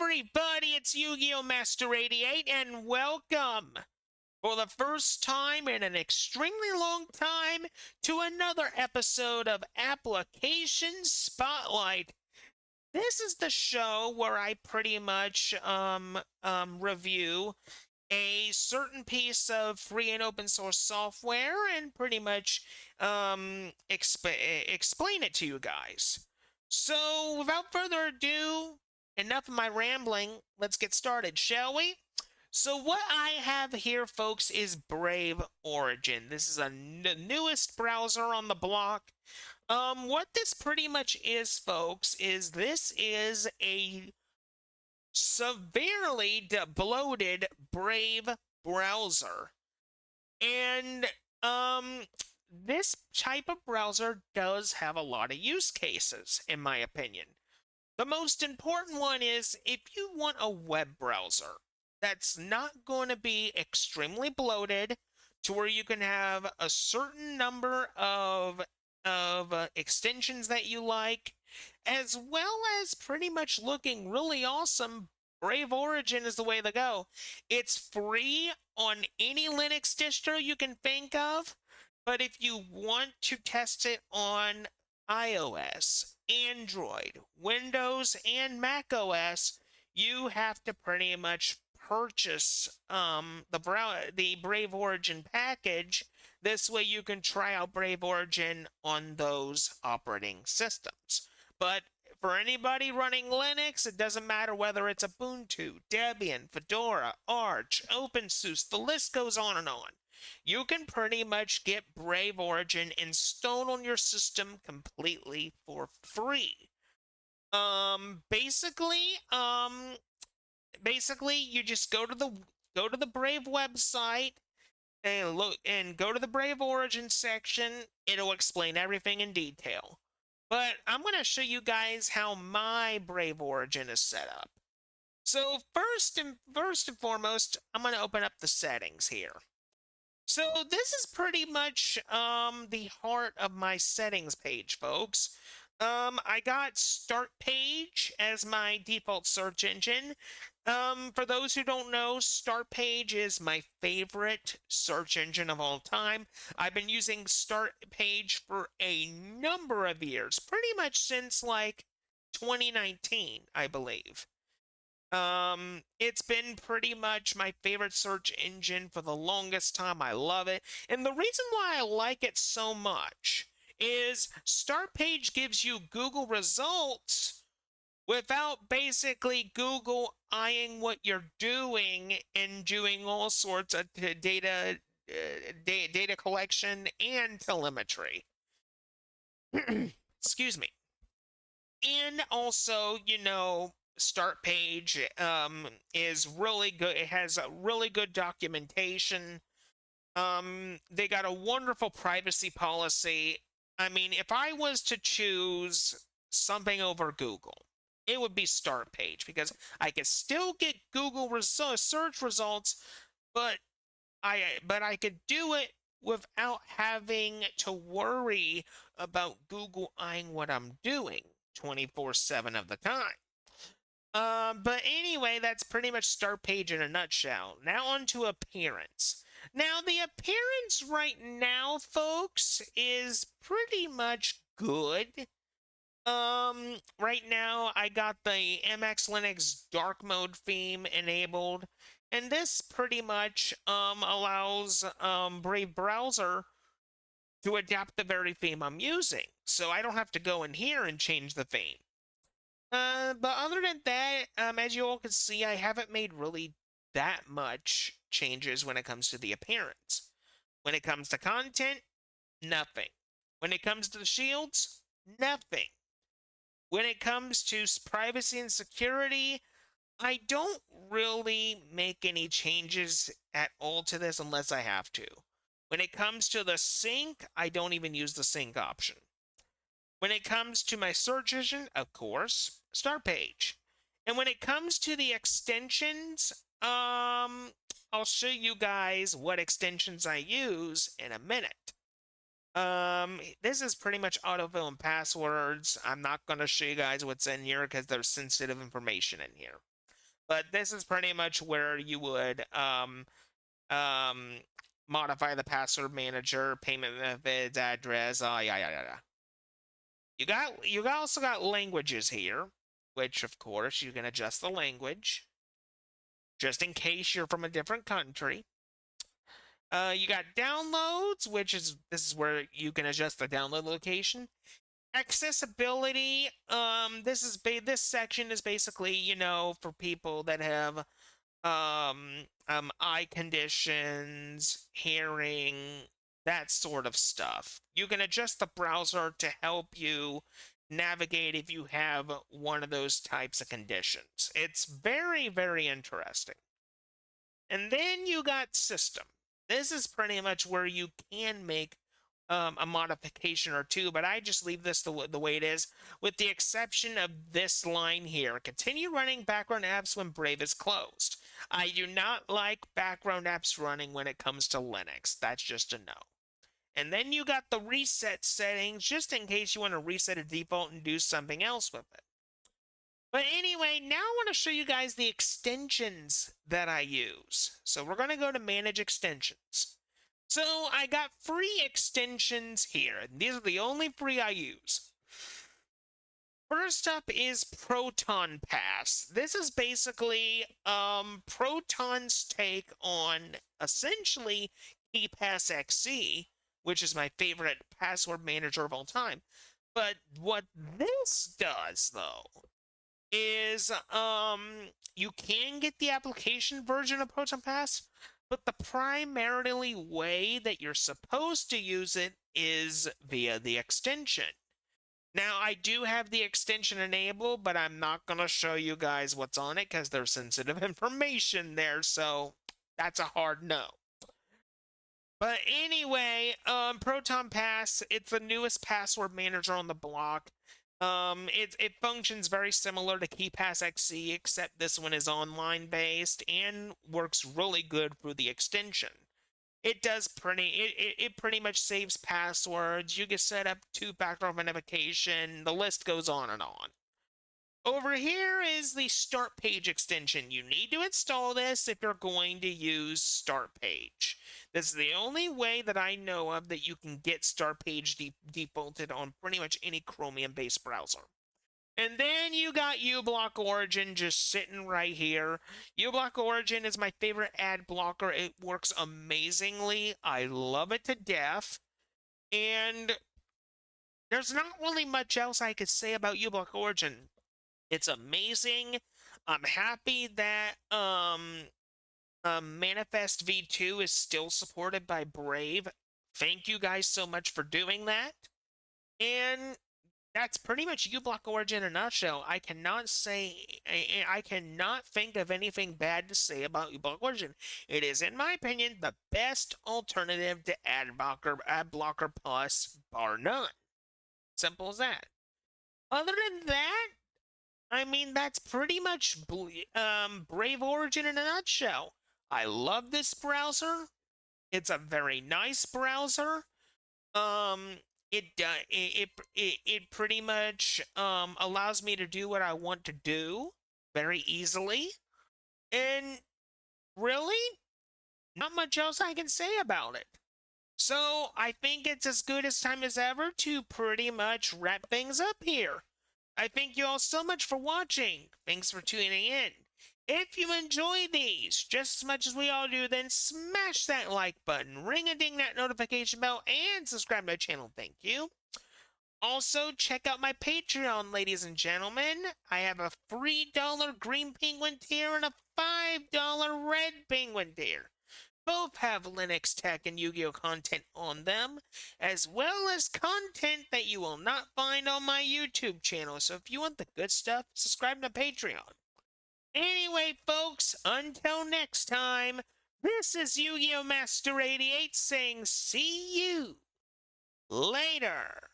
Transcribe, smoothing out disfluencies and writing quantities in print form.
everybody, it's Yu-Gi-Oh! Master 88, and welcome, for the first time in an extremely long time, to another episode of Application Spotlight. This is the show where I pretty much, review a certain piece of free and open source software and pretty much, explain it to you guys. So, without further ado, enough of my rambling. Let's get started, shall we? So what I have here, folks, is Brave Origin. This is the newest browser on the block. What this pretty much is, folks, is this is a severely bloated Brave browser. And, this type of browser does have a lot of use cases, in my opinion. The most important one is if you want a web browser that's not going to be extremely bloated to where you can have a certain number of extensions that you like, as well as pretty much looking really awesome, Brave Origin is the way to go. It's free on any Linux distro you can think of, but if you want to test it on iOS, Android, Windows, and Mac OS, you have to pretty much purchase the Brave Origin package. This way you can try out Brave Origin on those operating systems. But for anybody running Linux, it doesn't matter whether it's Ubuntu, Debian, Fedora, Arch, OpenSUSE, the list goes on and on. You can pretty much get Brave Origin installed on your system completely for free. Basically, you just go to the Brave website and go to the Brave Origin section. It'll explain everything in detail. But I'm going to show you guys how my Brave Origin is set up. So first and foremost, I'm going to open up the settings here. So this is pretty much the heart of my settings page, folks. I got Start Page as my default search engine. For those who don't know, Start Page is my favorite search engine of all time. I've been using Start Page for a number of years, pretty much since like 2019, I believe. It's been pretty much my favorite search engine for the longest time. I love it. And the reason why I like it so much is Start Page gives you Google results without basically Google eyeing what you're doing and doing all sorts of data collection and telemetry. Excuse me. And also, Start Page is really good. It has a really good documentation. They got a wonderful privacy policy. I mean, if I was to choose something over Google, it would be Start Page, because I could still get Google search results, but I could do it without having to worry about Google eyeing what I'm doing 24/7 of the time. But anyway, that's pretty much Start Page in a nutshell. Now on to appearance. Now, the appearance right now, folks, is pretty much good. Right now, I got the MX Linux dark mode theme enabled, and this pretty much, allows, Brave Browser to adapt the very theme I'm using, so I don't have to go in here and change the theme. But other than that, as you all can see, I haven't made really that much changes when it comes to the appearance. When it comes to content, nothing. When it comes to the shields, nothing. When it comes to privacy and security, I don't really make any changes at all to this unless I have to. When it comes to the sync, I don't even use the sync option. When it comes to my search engine, of course, Start Page. And when it comes to the extensions, I'll show you guys what extensions I use in a minute. This is pretty much autofill and passwords. I'm not going to show you guys what's in here because there's sensitive information in here. but this is pretty much where you would um, modify the password manager, payment methods, address, yeah. You also got languages here, which of course you can adjust the language just in case you're from a different country. You got downloads, this is where you can adjust the download location. Accessibility. This section is basically, for people that have eye conditions, hearing, that sort of stuff. You can adjust the browser to help you navigate if you have one of those types of conditions. It's very, very interesting. And then you got system. This is pretty much where you can make a modification or two, but I just leave this the way it is, with the exception of this line here. Continue running background apps when Brave is closed. I do not like background apps running when it comes to Linux. That's just a no. And then you got the reset settings, just in case you want to reset a default and do something else with it. But anyway, now I want to show you guys the extensions that I use. So we're going to go to Manage Extensions. So I got free extensions here, and these are the only free I use. First up is Proton Pass. This is basically Proton's take on essentially KeyPass XC, which is my favorite password manager of all time. But what this does, though, is you can get the application version of Proton Pass, but the primarily way that you're supposed to use it is via the extension. Now, I do have the extension enabled, but I'm not going to show you guys what's on it because there's sensitive information there, so that's a hard no. But anyway, Proton Pass, it's the newest password manager on the block. It functions very similar to KeyPass XC, except this one is online based and works really good through the extension. It pretty much saves passwords. You can set up two-factor authentication. The list goes on and on. Over here is the Start Page extension. You need to install this if you're going to use Start Page. This is the only way that I know of that you can get Start Page defaulted on pretty much any Chromium-based browser. And then you got uBlock Origin just sitting right here. uBlock Origin is my favorite ad blocker. It works amazingly. I love it to death. And there's not really much else I could say about uBlock Origin. It's amazing. I'm happy that Manifest V2 is still supported by Brave. Thank you guys so much for doing that. And that's pretty much uBlock Origin in a nutshell. I cannot think of anything bad to say about uBlock Origin. It is, in my opinion, the best alternative to AdBlocker Plus, bar none. Simple as that. Other than that, I mean, that's pretty much Brave Origin in a nutshell. I love this browser. It's a very nice browser. It pretty much allows me to do what I want to do very easily. And really, not much else I can say about it. So I think it's as good as time as ever to pretty much wrap things up here. I thank you all so much for watching. Thanks for tuning in. If you enjoy these just as much as we all do, then smash that like button, ring-a-ding that notification bell, and subscribe to my channel. Thank you. Also, check out my Patreon, ladies and gentlemen. I have a $3 green penguin tier and a $5 red penguin tier. Both have Linux tech and Yu-Gi-Oh content on them, as well as content that you will not find on my YouTube channel. So if you want the good stuff, subscribe to Patreon. Anyway, folks, until next time, this is Yu-Gi-Oh Master 88 saying see you later.